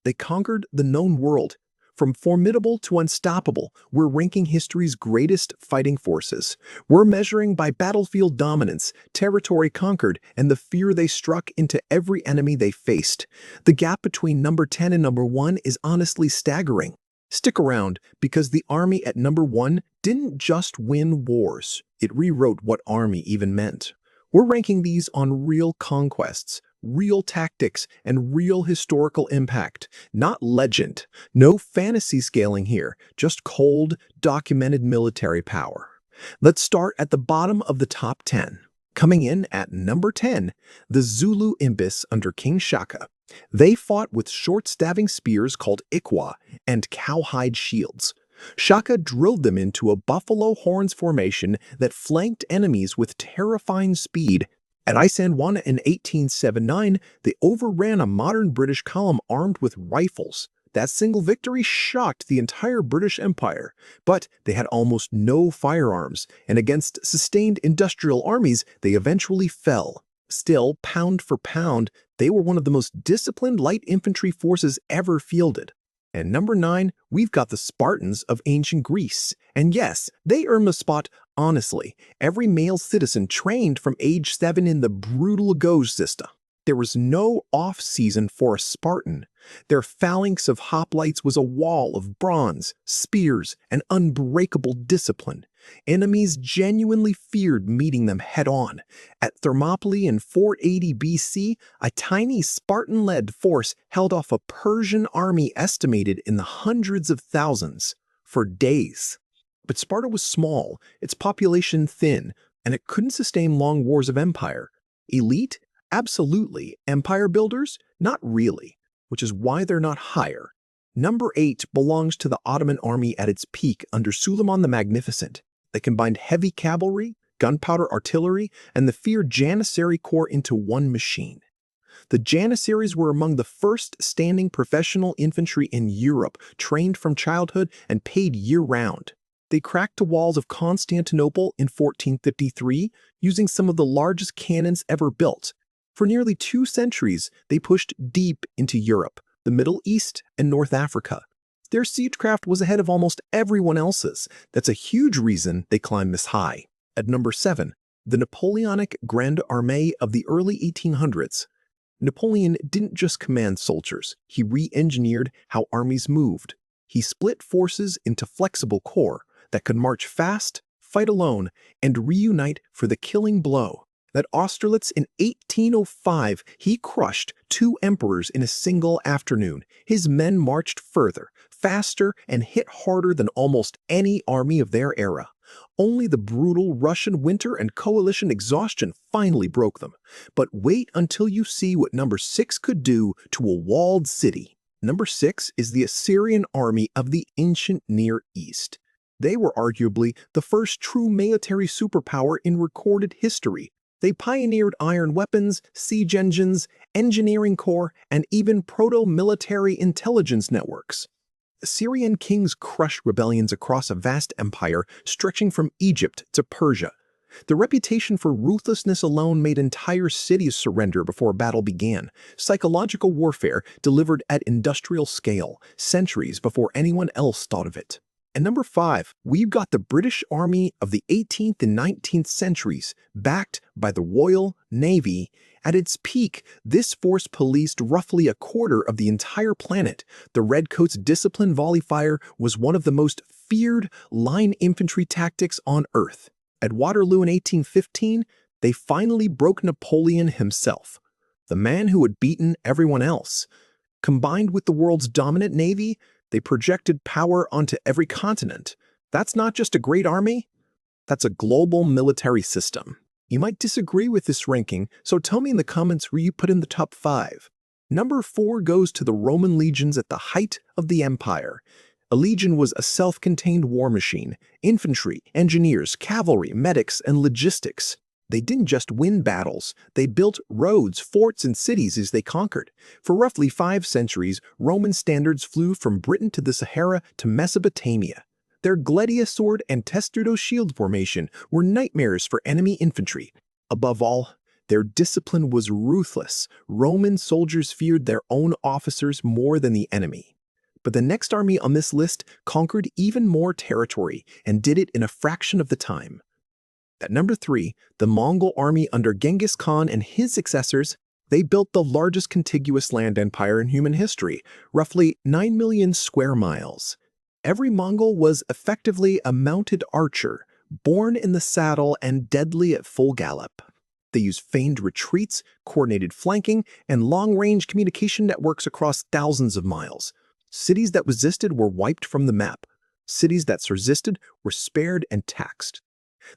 They conquered the known world. From formidable to unstoppable, we're ranking history's greatest fighting forces. We're measuring by battlefield dominance, territory conquered, and the fear they struck into every enemy they faced. The gap between number 10 and number 1 is honestly staggering. Stick around, because the army at number 1 didn't just win wars. It rewrote what army even meant. We're ranking these on real conquests, real tactics, and real historical impact, not legend. No fantasy scaling here, just cold, documented military power. Let's start at the bottom of the top 10. Coming in at number 10, the Zulu Impis under King Shaka. They fought with short-stabbing spears called ikwa and cowhide shields. Shaka drilled them into a buffalo horns formation that flanked enemies with terrifying speed. At Isandlwana in 1879, they overran a modern British column armed with rifles. That single victory shocked the entire British Empire, but they had almost no firearms, and against sustained industrial armies, they eventually fell. Still, pound for pound, they were one of the most disciplined light infantry forces ever fielded. And number 9, we've got the Spartans of ancient Greece. And yes, they earned the spot honestly. Every male citizen trained from age 7 in the brutal Gauge system. There was no off-season for a Spartan. Their phalanx of hoplites was a wall of bronze, spears, and unbreakable discipline. Enemies genuinely feared meeting them head-on. At Thermopylae in 480 BC, a tiny Spartan-led force held off a Persian army estimated in the hundreds of thousands for days. But Sparta was small, its population thin, and it couldn't sustain long wars of empire. Elite? Absolutely. Empire builders? Not really, which is why they're not higher. Number 8 belongs to the Ottoman Army at its peak under Suleiman the Magnificent. They combined heavy cavalry, gunpowder artillery, and the feared Janissary Corps into one machine. The Janissaries were among the first standing professional infantry in Europe, trained from childhood and paid year-round. They cracked the walls of Constantinople in 1453, using some of the largest cannons ever built. For nearly 2 centuries, they pushed deep into Europe, the Middle East, and North Africa. Their siegecraft was ahead of almost everyone else's. That's a huge reason they climbed this high. At number 7, the Napoleonic Grande Armée of the early 1800s. Napoleon didn't just command soldiers, he re-engineered how armies moved. He split forces into flexible corps that could march fast, fight alone, and reunite for the killing blow. At Austerlitz in 1805, he crushed 2 emperors in a single afternoon. His men marched further, faster, and hit harder than almost any army of their era. Only the brutal Russian winter and coalition exhaustion finally broke them. But wait until you see what number 6 could do to a walled city. Number 6 is the Assyrian army of the ancient Near East. They were arguably the first true military superpower in recorded history. They pioneered iron weapons, siege engines, engineering corps, and even proto-military intelligence networks. Assyrian kings crushed rebellions across a vast empire stretching from Egypt to Persia. The reputation for ruthlessness alone made entire cities surrender before battle began. Psychological warfare delivered at industrial scale, centuries before anyone else thought of it. And number 5, we've got the British Army of the 18th and 19th centuries, backed by the Royal Navy. At its peak, this force policed roughly a quarter of the entire planet. The Redcoats' disciplined volley fire was one of the most feared line infantry tactics on Earth. At Waterloo in 1815, they finally broke Napoleon himself, the man who had beaten everyone else. Combined with the world's dominant navy, they projected power onto every continent. That's not just a great army, that's a global military system. You might disagree with this ranking, so tell me in the comments where you put in the top 5. Number 4 goes to the Roman legions at the height of the empire. A legion was a self-contained war machine, infantry, engineers, cavalry, medics, and logistics. They didn't just win battles, they built roads, forts, and cities as they conquered. For roughly 5 centuries, Roman standards flew from Britain to the Sahara to Mesopotamia. Their gladius sword and testudo shield formation were nightmares for enemy infantry. Above all, Their discipline was ruthless. Roman soldiers feared their own officers more than the enemy. But the next army on this list conquered even more territory and did it in a fraction of the time. At number 3, the Mongol army under Genghis Khan and his successors, they built the largest contiguous land empire in human history, roughly 9 million square miles. Every Mongol was effectively a mounted archer, born in the saddle and deadly at full gallop. They used feigned retreats, coordinated flanking, and long-range communication networks across thousands of miles. Cities that resisted were wiped from the map. Cities that resisted were spared and taxed.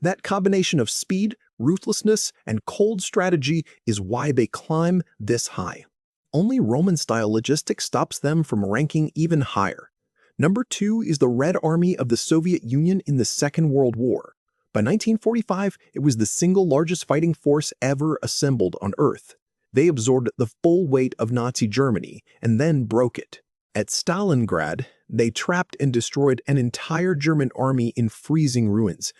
That combination of speed, ruthlessness, and cold strategy is why they climb this high. Only Roman-style logistics stops them from ranking even higher. Number 2 is the Red Army of the Soviet Union in the Second World War. By 1945, it was the single largest fighting force ever assembled on Earth. They absorbed the full weight of Nazi Germany and then broke it. At Stalingrad, they trapped and destroyed an entire German army in freezing ruins.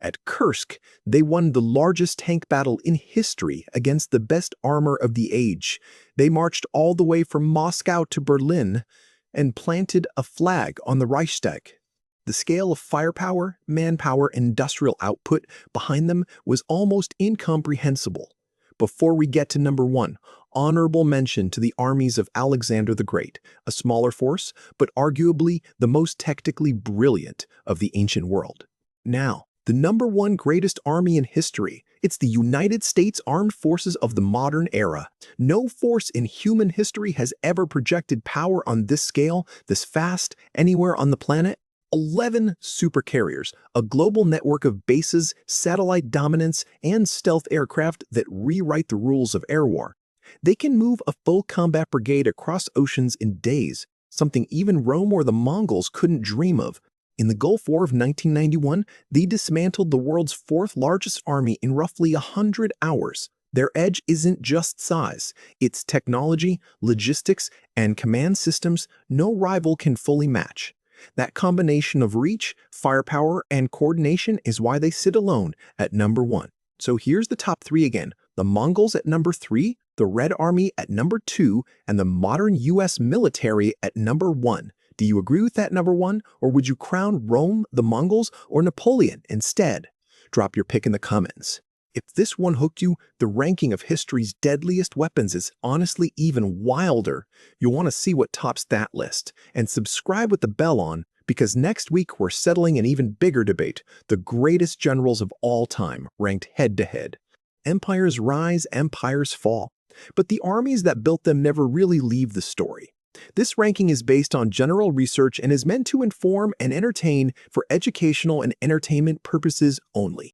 At Kursk, they won the largest tank battle in history against the best armor of the age. They marched all the way from Moscow to Berlin and planted a flag on the Reichstag. The scale of firepower, manpower, and industrial output behind them was almost incomprehensible. Before we get to number 1, honorable mention to the armies of Alexander the Great, a smaller force, but arguably the most technically brilliant of the ancient world. Now, the number 1 greatest army in history. It's the United States Armed Forces of the modern era. No force in human history has ever projected power on this scale, this fast, anywhere on the planet. 11 supercarriers, a global network of bases, satellite dominance, and stealth aircraft that rewrite the rules of air war. They can move a full combat brigade across oceans in days, something even Rome or the Mongols couldn't dream of. In the Gulf War of 1991, they dismantled the world's 4th largest army in roughly 100 hours. Their edge isn't just size, it's technology, logistics, and command systems no rival can fully match. That combination of reach, firepower, and coordination is why they sit alone at number 1. So here's the top 3 again. The Mongols at number 3, the Red Army at number 2, and the modern US military at number 1. Do you agree with that number 1, or would you crown Rome, the Mongols, or Napoleon instead? Drop your pick in the comments. If this one hooked you, the ranking of history's deadliest weapons is honestly even wilder. You'll want to see what tops that list. And subscribe with the bell on, because next week we're settling an even bigger debate, the greatest generals of all time, ranked head-to-head. Empires rise, empires fall. But the armies that built them never really leave the story. This ranking is based on general research and is meant to inform and entertain for educational and entertainment purposes only.